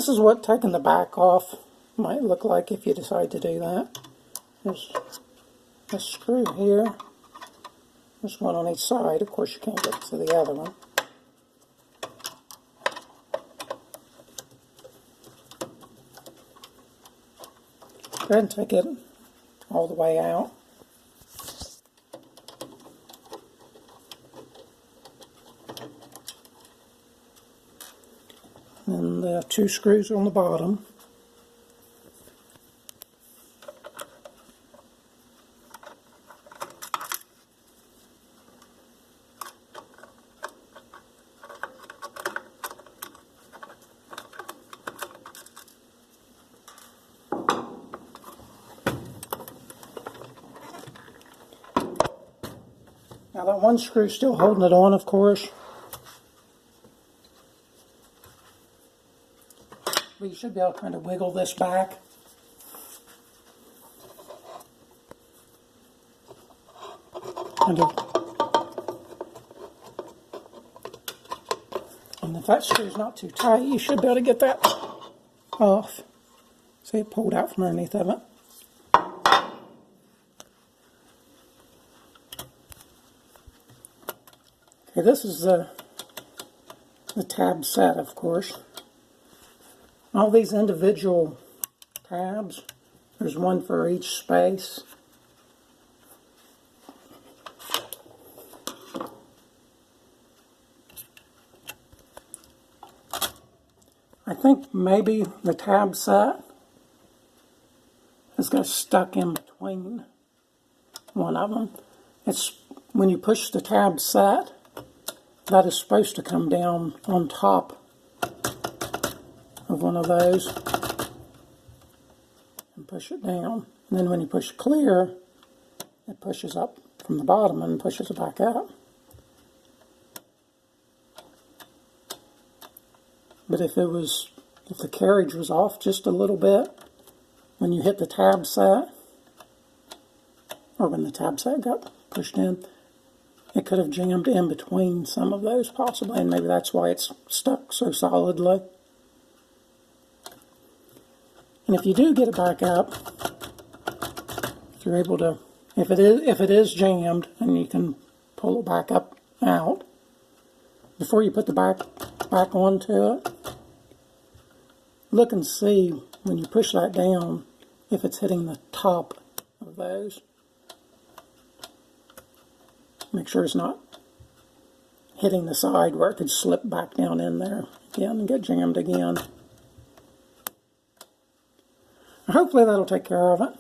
this is what taking the back off might look like if you decide to do that. There's a screw here. There's one on each side. Of course, you can't get to the other one. Go ahead and take it all the way out. And the 2 screws on the bottom. Now that one screw is still holding it on, of course. But you should be able to kind of wiggle this back. And if that screw's not too tight, you should be able to get that off. See, it pulled out from underneath of it. Okay, this is the tab set, of course. All these individual tabs, there's one for each space. I think maybe the tab set has got stuck in between one of them. It's when you push the tab set, that is supposed to come down on top of one of those and push it down. And then when you push clear, it pushes up from the bottom and pushes it back up. But if the carriage was off just a little bit when you hit the tab set, or when the tab set got pushed in, it could have jammed in between some of those possibly, and maybe that's why it's stuck so solidly. And if you do get it back up, if you're able to, if it is jammed, and you can pull it back up out, before you put the back onto it, look and see when you push that down if it's hitting the top of those. Make sure it's not hitting the side where it could slip back down in there again and get jammed again. Hopefully that'll take care of it.